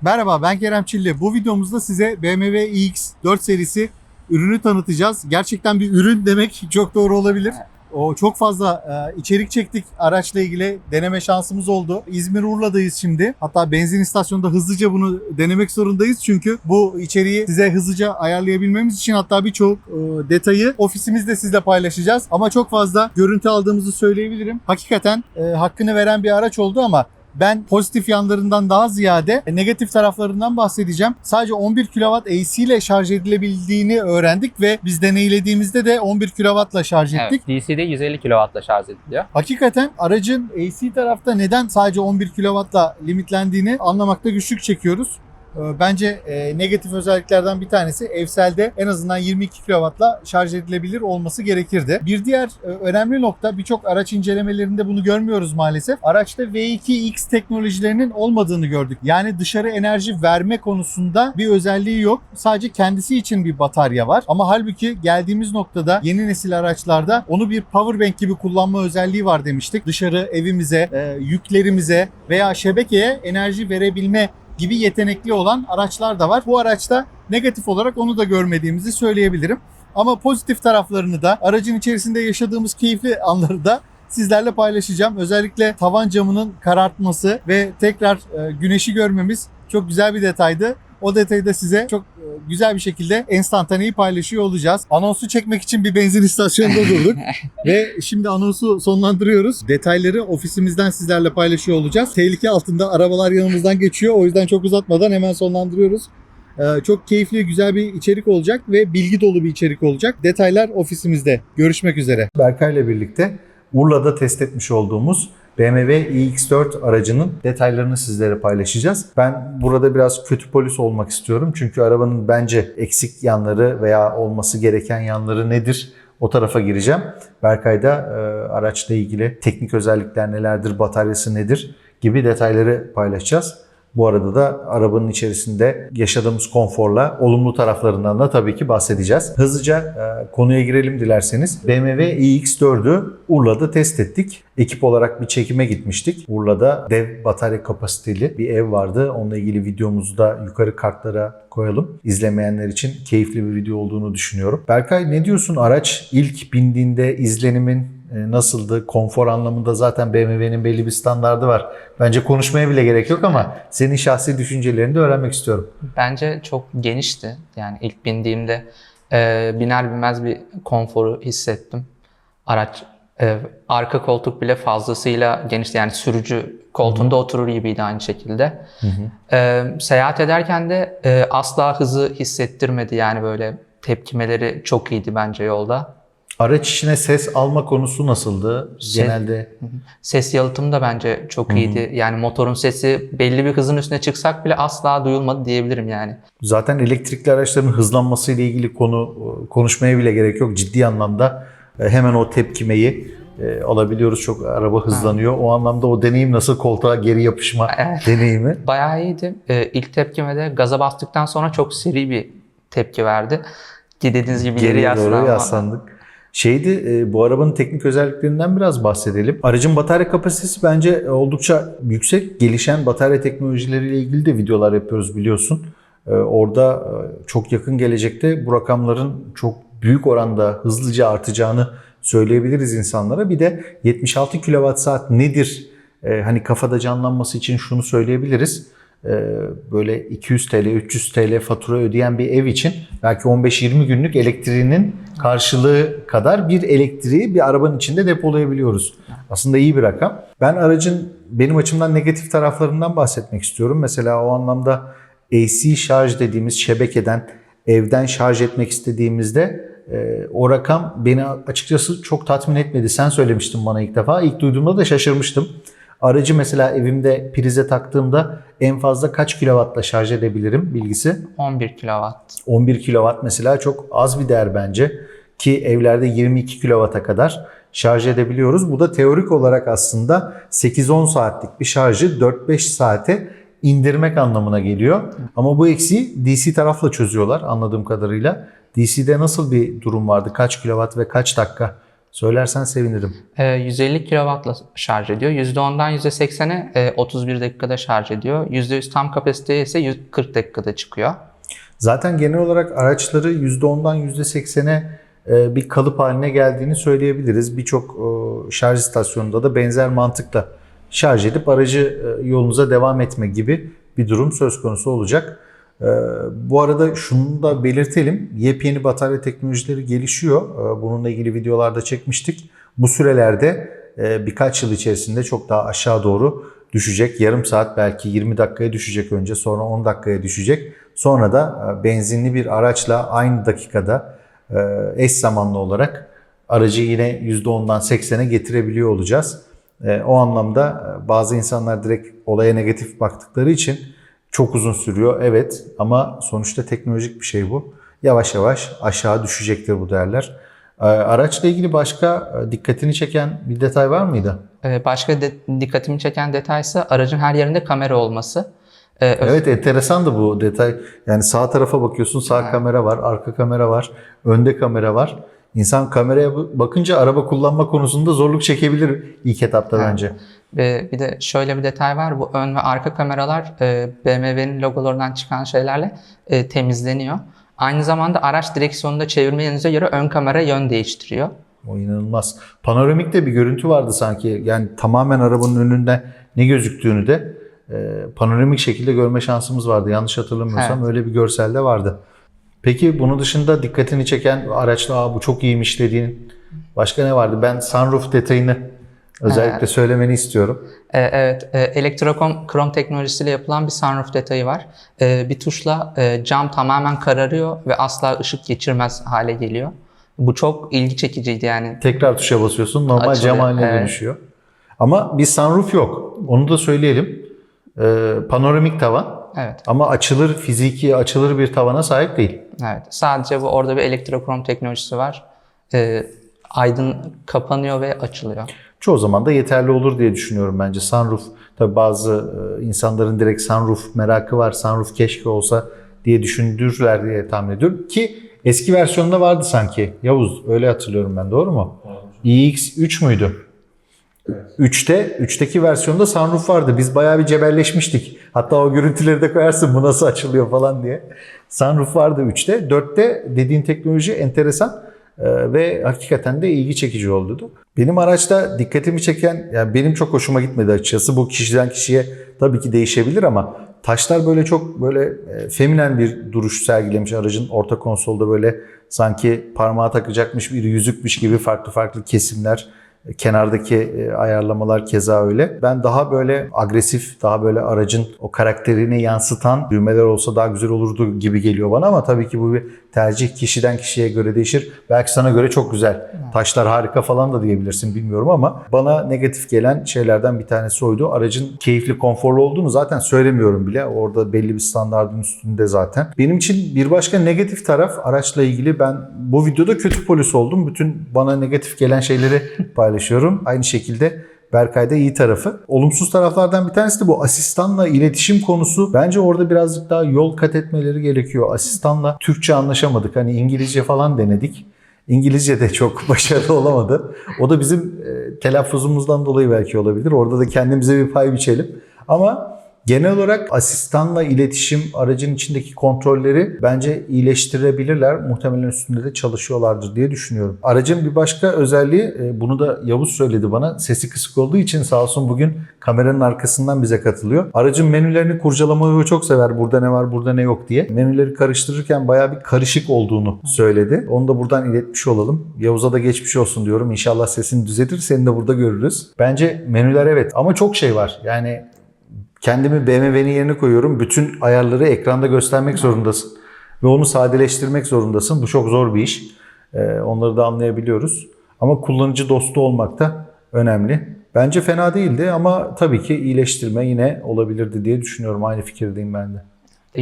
Merhaba, ben Kerem Çilli. Bu videomuzda size BMW iX4 serisi ürünü tanıtacağız. Gerçekten bir ürün demek çok doğru olabilir. Çok fazla içerik çektik araçla ilgili, deneme şansımız oldu. İzmir Urla'dayız şimdi. Hatta benzin istasyonunda hızlıca bunu denemek zorundayız. Çünkü bu içeriği size hızlıca ayarlayabilmemiz için hatta birçok detayı ofisimizde sizle paylaşacağız. Ama çok fazla görüntü aldığımızı söyleyebilirim. Hakikaten hakkını veren bir araç oldu ama ben pozitif yanlarından daha ziyade negatif taraflarından bahsedeceğim. Sadece 11 kW AC ile şarj edilebildiğini öğrendik ve biz deneylediğimizde de 11 kW'la şarj ettik. Evet, DC'de 150 kW'la şarj ediliyor. Hakikaten aracın AC tarafta neden sadece 11 kW'la limitlendiğini anlamakta güçlük çekiyoruz. Bence negatif özelliklerden bir tanesi evselde en azından 22 kW'la şarj edilebilir olması gerekirdi. Bir diğer önemli nokta, birçok araç incelemelerinde bunu görmüyoruz maalesef. Araçta V2X teknolojilerinin olmadığını gördük. Yani dışarı enerji verme konusunda bir özelliği yok. Sadece kendisi için bir batarya var. Ama halbuki geldiğimiz noktada yeni nesil araçlarda onu bir powerbank gibi kullanma özelliği var demiştik. Dışarı evimize, yüklerimize veya şebekeye enerji verebilme gibi yetenekli olan araçlar da var. Bu araçta negatif olarak onu da görmediğimizi söyleyebilirim. Ama pozitif taraflarını da, aracın içerisinde yaşadığımız keyifli anları da sizlerle paylaşacağım. Özellikle tavan camının karartması ve tekrar güneşi görmemiz çok güzel bir detaydı. O detayı da size çok güzel bir şekilde enstantaneyi paylaşıyor olacağız. Anonsu çekmek için bir benzin istasyonunda durduk. Ve şimdi anonsu sonlandırıyoruz. Detayları ofisimizden sizlerle paylaşıyor olacağız. Tehlike altında arabalar yanımızdan geçiyor. O yüzden çok uzatmadan hemen sonlandırıyoruz. Çok keyifli, güzel bir içerik olacak ve bilgi dolu bir içerik olacak. Detaylar ofisimizde. Görüşmek üzere. Berkay'la birlikte Urla'da test etmiş olduğumuz BMW iX4 aracının detaylarını sizlere paylaşacağız. Ben burada biraz kötü polis olmak istiyorum. Çünkü arabanın bence eksik yanları veya olması gereken yanları nedir? O tarafa gireceğim. Berkay da araçla ilgili teknik özellikler nelerdir, bataryası nedir gibi detayları paylaşacağız. Bu arada da arabanın içerisinde yaşadığımız konforla olumlu taraflarından da tabii ki bahsedeceğiz. Hızlıca konuya girelim dilerseniz. BMW iX4'ü Urla'da test ettik. Ekip olarak bir çekime gitmiştik. Urla'da dev batarya kapasiteli bir ev vardı. Onunla ilgili videomuzu da yukarı kartlara koyalım. İzlemeyenler için keyifli bir video olduğunu düşünüyorum. Berkay, ne diyorsun? Araç ilk bindiğinde izlenimin nasıldı? Konfor anlamında zaten BMW'nin belli bir standardı var. Bence konuşmaya bile gerek yok ama senin şahsi düşüncelerini de öğrenmek istiyorum. Bence çok genişti. Yani ilk bindiğimde biner binmez bir konforu hissettim. Araç arka koltuk bile fazlasıyla genişti. Yani sürücü koltuğunda oturur gibiydi aynı şekilde. Seyahat ederken de asla hızı hissettirmedi. Yani böyle tepkimeleri çok iyiydi bence yolda. Araç içine ses alma konusu nasıldı? Genelde ses yalıtımı da bence çok iyiydi. Yani motorun sesi belli bir hızın üstüne çıksak bile asla duyulmadı diyebilirim yani. Zaten elektrikli araçların hızlanması ile ilgili konuşmaya bile gerek yok. Ciddi anlamda hemen o tepkimeyi alabiliyoruz. Çok araba hızlanıyor. O anlamda o deneyim nasıl, koltuğa geri yapışma deneyimi? Bayağı iyiydi. İlk tepkimede gaza bastıktan sonra çok seri bir tepki verdi. Dediğiniz gibi geri yaslandık. Bu arabanın teknik özelliklerinden biraz bahsedelim. Aracın batarya kapasitesi bence oldukça yüksek. Gelişen batarya teknolojileriyle ilgili de videolar yapıyoruz biliyorsun. Orada çok yakın gelecekte bu rakamların çok büyük oranda hızlıca artacağını söyleyebiliriz insanlara. Bir de 76 kWh nedir? Hani kafada canlanması için şunu söyleyebiliriz. Böyle 200 TL, 300 TL fatura ödeyen bir ev için belki 15-20 günlük elektriğinin karşılığı kadar bir elektriği bir arabanın içinde depolayabiliyoruz. Aslında iyi bir rakam. Ben aracın benim açımdan negatif taraflarından bahsetmek istiyorum. Mesela o anlamda AC şarj dediğimiz şebekeden evden şarj etmek istediğimizde o rakam beni açıkçası çok tatmin etmedi. Sen söylemiştin bana ilk defa. İlk duyduğumda da şaşırmıştım. Aracı mesela evimde prize taktığımda en fazla kaç kilovatla şarj edebilirim bilgisi? 11 kW. 11 kW mesela çok az bir değer bence. Ki evlerde 22 kW'a kadar şarj edebiliyoruz. Bu da teorik olarak aslında 8-10 saatlik bir şarjı 4-5 saate indirmek anlamına geliyor. Ama bu eksiği DC tarafla çözüyorlar anladığım kadarıyla. DC'de nasıl bir durum vardı? Kaç kilowatt ve kaç dakika Söylersen sevinirim. 150 kW'la şarj ediyor. %10'dan %80'e 31 dakikada şarj ediyor. %100 tam kapasiteye ise 40 dakikada çıkıyor. Zaten genel olarak araçları %10'dan %80'e bir kalıp haline geldiğini söyleyebiliriz. Birçok şarj istasyonunda da benzer mantıkla şarj edip aracı yolunuza devam etme gibi bir durum söz konusu olacak. Bu arada şunu da belirtelim. Yepyeni batarya teknolojileri gelişiyor. Bununla ilgili videolarda çekmiştik. Bu sürelerde birkaç yıl içerisinde çok daha aşağı doğru düşecek. Yarım saat belki 20 dakikaya düşecek önce, sonra 10 dakikaya düşecek. Sonra da benzinli bir araçla aynı dakikada eş zamanlı olarak aracı yine %10'dan 80'e getirebiliyor olacağız. O anlamda bazı insanlar direkt olaya negatif baktıkları için çok uzun sürüyor. Evet, ama sonuçta teknolojik bir şey bu. Yavaş yavaş aşağı düşecektir bu değerler. Araçla ilgili başka dikkatini çeken bir detay var mıydı? Başka dikkatimi çeken detay ise aracın her yerinde kamera olması. Evet, enteresandı bu detay. Yani sağ tarafa bakıyorsun, sağ kamera var, arka kamera var, önde kamera var. İnsan kameraya bakınca araba kullanma konusunda zorluk çekebilir ilk etapta bence. Bir de şöyle bir detay var. Bu ön ve arka kameralar BMW'nin logolarından çıkan şeylerle temizleniyor. Aynı zamanda araç direksiyonunda çevirmenize göre ön kamera yön değiştiriyor. O inanılmaz. Panoramik de bir görüntü vardı sanki. Yani tamamen arabanın önünde ne gözüktüğünü de panoramik şekilde görme şansımız vardı. Yanlış hatırlamıyorsam öyle bir görselde vardı. Peki bunun dışında dikkatini çeken araçla bu çok iyiymiş dediğin başka ne vardı? Ben sunroof detayını özellikle söylemeni istiyorum. Evet, elektrokrom teknolojisiyle yapılan bir sunroof detayı var. Bir tuşla cam tamamen kararıyor ve asla ışık geçirmez hale geliyor. Bu çok ilgi çekiciydi yani. Tekrar tuşa basıyorsun, normal Açılıyor, cam haline dönüşüyor. Ama bir sunroof yok. Onu da söyleyelim. Panoramik tavan. Evet. Ama fiziki açılır bir tavana sahip değil. Evet. Sadece orada bir elektrokrom teknolojisi var. Aydın kapanıyor ve açılıyor. Çoğu zaman da yeterli olur diye düşünüyorum bence. Sunroof, tabii bazı insanların direkt sunroof merakı var. Sunroof keşke olsa diye düşündürler diye tahmin ediyorum. Ki eski versiyonda vardı sanki. Yavuz, öyle hatırlıyorum ben, doğru mu? iX3 müydü? 3'teki versiyonda sunroof vardı. Biz bayağı bir cebelleşmiştik. Hatta o görüntüleri de koyarsın, bu nasıl açılıyor falan diye. Sunroof vardı 3'te. 4'te dediğin teknoloji enteresan ve hakikaten de ilgi çekici oldu. Benim araçta dikkatimi çeken, yani benim çok hoşuma gitmedi açıkçası. Bu kişiden kişiye tabii ki değişebilir ama taşlar böyle çok böyle feminen bir duruş sergilemiş aracın orta konsolda, böyle sanki parmağa takacakmış bir yüzükmüş gibi farklı farklı kesimler. Kenardaki ayarlamalar keza öyle. Ben daha böyle agresif, daha böyle aracın o karakterini yansıtan düğmeler olsa daha güzel olurdu gibi geliyor bana, ama tabii ki bu bir tercih, kişiden kişiye göre değişir. Belki sana göre çok güzel, taşlar harika falan da diyebilirsin, bilmiyorum, ama bana negatif gelen şeylerden bir tanesi oydu. Aracın keyifli, konforlu olduğunu zaten söylemiyorum bile. Orada belli bir standardın üstünde zaten. Benim için bir başka negatif taraf araçla ilgili, ben bu videoda kötü polis oldum. Bütün bana negatif gelen şeyleri paylaşıyorum. Aynı şekilde Berkay'da iyi tarafı. Olumsuz taraflardan bir tanesi de bu asistanla iletişim konusu. Bence orada birazcık daha yol kat etmeleri gerekiyor. Asistanla Türkçe anlaşamadık. Hani İngilizce falan denedik. İngilizce de çok başarılı olamadı. O da bizim telaffuzumuzdan dolayı belki olabilir. Orada da kendimize bir pay biçelim. Ama genel olarak asistanla iletişim, aracın içindeki kontrolleri bence iyileştirebilirler. Muhtemelen üstünde de çalışıyorlardır diye düşünüyorum. Aracın bir başka özelliği, bunu da Yavuz söyledi bana. Sesi kısık olduğu için sağ olsun bugün kameranın arkasından bize katılıyor. Aracın menülerini kurcalamayı çok sever. Burada ne var, burada ne yok diye. Menüleri karıştırırken bayağı bir karışık olduğunu söyledi. Onu da buradan iletmiş olalım. Yavuz'a da geçmiş olsun diyorum. İnşallah sesini düzeltir. Seni de burada görürüz. Bence menüler evet, ama çok şey var. Yani kendimi BMW'nin yerine koyuyorum. Bütün ayarları ekranda göstermek zorundasın. Ve onu sadeleştirmek zorundasın. Bu çok zor bir iş. Onları da anlayabiliyoruz. Ama kullanıcı dostu olmak da önemli. Bence fena değildi ama tabii ki iyileştirme yine olabilirdi diye düşünüyorum. Aynı fikirdeyim ben de.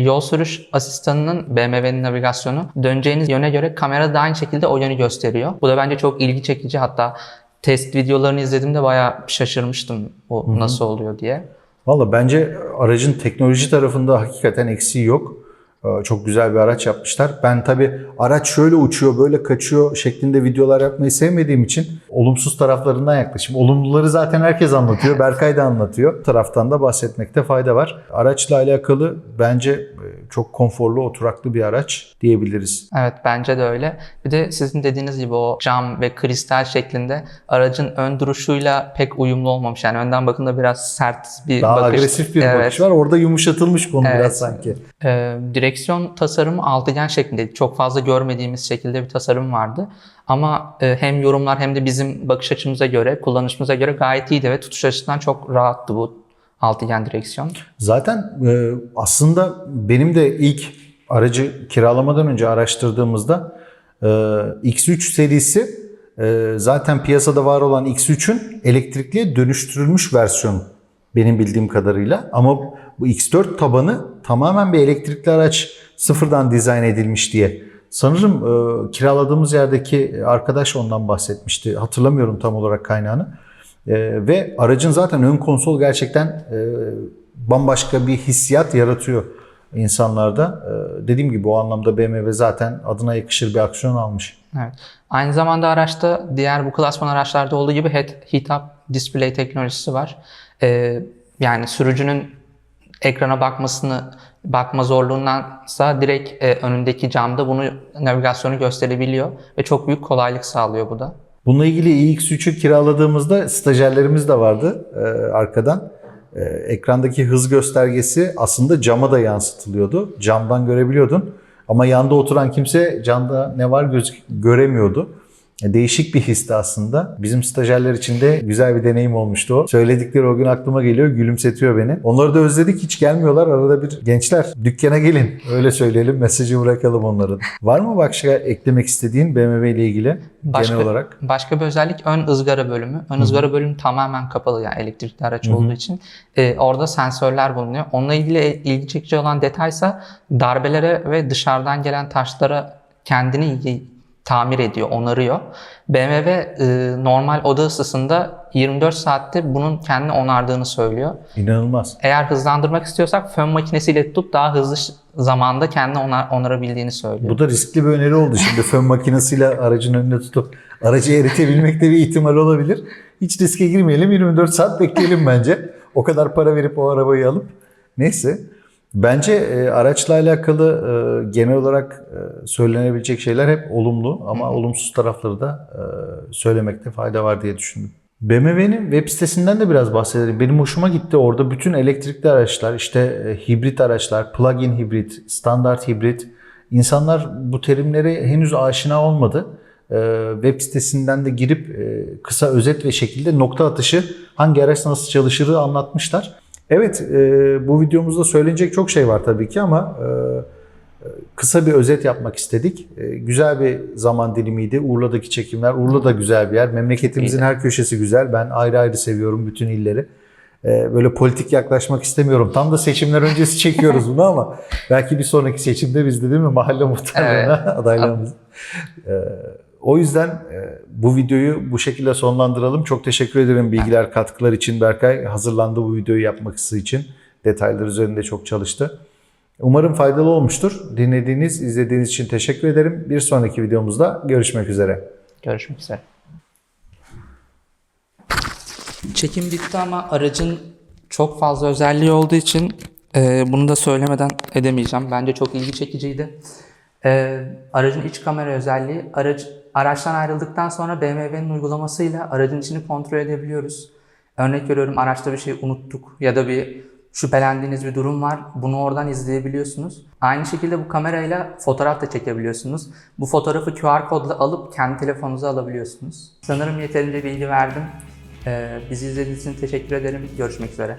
Yol sürüş asistanının BMW'nin navigasyonu döneceğiniz yöne göre kamera da aynı şekilde o yönü gösteriyor. Bu da bence çok ilgi çekici. Hatta test videolarını izlediğimde bayağı şaşırmıştım o nasıl oluyor diye. Valla bence aracın teknoloji tarafında hakikaten eksiği yok. Çok güzel bir araç yapmışlar. Ben tabii araç şöyle uçuyor, böyle kaçıyor şeklinde videolar yapmayı sevmediğim için olumsuz taraflarından yaklaşayım. Olumluları zaten herkes anlatıyor. Berkay da anlatıyor. Bu taraftan da bahsetmekte fayda var. Araçla alakalı bence çok konforlu, oturaklı bir araç diyebiliriz. Evet, bence de öyle. Bir de sizin dediğiniz gibi o cam ve kristal şeklinde aracın ön duruşuyla pek uyumlu olmamış. Yani önden bakımda biraz sert bir Daha bakış. agresif bir Evet. bakış var. Orada yumuşatılmış konu Evet. biraz sanki. Direksiyon tasarımı altıgen şeklindeydi. Çok fazla görmediğimiz şekilde bir tasarım vardı. Ama hem yorumlar hem de bizim bakış açımıza göre, kullanışımıza göre gayet iyiydi ve tutuş açısından çok rahattı bu altıgen direksiyon. Zaten aslında benim de ilk aracı kiralamadan önce araştırdığımızda X3 serisi zaten piyasada var olan X3'ün elektrikliye dönüştürülmüş versiyonu benim bildiğim kadarıyla. Ama bu X4 tabanı tamamen bir elektrikli araç, sıfırdan dizayn edilmiş diye. Sanırım kiraladığımız yerdeki arkadaş ondan bahsetmişti. Hatırlamıyorum tam olarak kaynağını. Ve aracın zaten ön konsol gerçekten bambaşka bir hissiyat yaratıyor insanlarda. Dediğim gibi o anlamda BMW zaten adına yakışır bir aksiyon almış. Evet. Aynı zamanda araçta diğer bu klasman araçlarda olduğu gibi head-up display teknolojisi var. Yani sürücünün ekrana bakma zorluğundansa direkt önündeki camda bunu navigasyonu gösterebiliyor ve çok büyük kolaylık sağlıyor bu da. Bununla ilgili iX3'ü kiraladığımızda stajyerlerimiz de vardı arkadan. Ekrandaki hız göstergesi aslında cama da yansıtılıyordu. Camdan görebiliyordun. Ama yanda oturan kimse camda ne var göremiyordu. Değişik bir histi aslında. Bizim stajyerler için de güzel bir deneyim olmuştu o. Söyledikleri o gün aklıma geliyor, gülümsetiyor beni. Onları da özledik, hiç gelmiyorlar. Arada bir gençler dükkana gelin. Öyle söyleyelim, mesajı bırakalım onların. Var mı başka eklemek istediğin BMW ile ilgili genel olarak? Başka bir özellik ön ızgara bölümü. Ön ızgara bölümü tamamen kapalı, yani elektrikli araç olduğu için. Orada sensörler bulunuyor. Onunla ilgili ilgi çekici olan detaysa darbelere ve dışarıdan gelen taşlara kendini tamir ediyor, onarıyor. BMW normal oda ısısında 24 saatte bunun kendini onardığını söylüyor. İnanılmaz. Eğer hızlandırmak istiyorsak fön makinesiyle tutup daha hızlı zamanda kendini onarabildiğini söylüyor. Bu da riskli bir öneri oldu. Şimdi fön makinesiyle aracın önüne tutup aracı eritebilmekte bir ihtimal olabilir. Hiç riske girmeyelim, 24 saat bekleyelim bence. O kadar para verip o arabayı alıp. Neyse. Bence araçla alakalı genel olarak söylenebilecek şeyler hep olumlu ama olumsuz tarafları da söylemekte fayda var diye düşündüm. BMW'nin web sitesinden de biraz bahsedelim. Benim hoşuma gitti. Orada bütün elektrikli araçlar, işte hibrit araçlar, plug-in hibrit, standart hibrit. İnsanlar bu terimlere henüz aşina olmadı. Web sitesinden de girip kısa özet ve şekilde nokta atışı hangi araç nasıl çalışırı anlatmışlar. Evet, bu videomuzda söylenecek çok şey var tabii ki ama kısa bir özet yapmak istedik. Güzel bir zaman dilimiydi. Urla'daki çekimler. Urla da güzel bir yer. Memleketimizin her köşesi güzel. Ben ayrı ayrı seviyorum bütün illeri. Böyle politik yaklaşmak istemiyorum. Tam da seçimler öncesi çekiyoruz bunu ama belki bir sonraki seçimde biz de değil mi mahalle muhtarlığına adaylarımız. O yüzden bu videoyu bu şekilde sonlandıralım. Çok teşekkür ederim bilgiler, katkılar için. Berkay hazırlandı bu videoyu yapması için. Detaylar üzerinde çok çalıştı. Umarım faydalı olmuştur. Dinlediğiniz, izlediğiniz için teşekkür ederim. Bir sonraki videomuzda görüşmek üzere. Görüşmek üzere. Çekim bitti ama aracın çok fazla özelliği olduğu için bunu da söylemeden edemeyeceğim. Bence çok ilgi çekiciydi. Aracın iç kamera özelliği, araçtan ayrıldıktan sonra BMW'nin uygulamasıyla aracın içini kontrol edebiliyoruz. Örnek veriyorum, araçta bir şey unuttuk ya da bir şüphelendiğiniz bir durum var. Bunu oradan izleyebiliyorsunuz. Aynı şekilde bu kamerayla fotoğraf da çekebiliyorsunuz. Bu fotoğrafı QR kodla alıp kendi telefonunuza alabiliyorsunuz. Sanırım yeterince bilgi verdim. Bizi izlediğiniz için teşekkür ederim. Görüşmek üzere.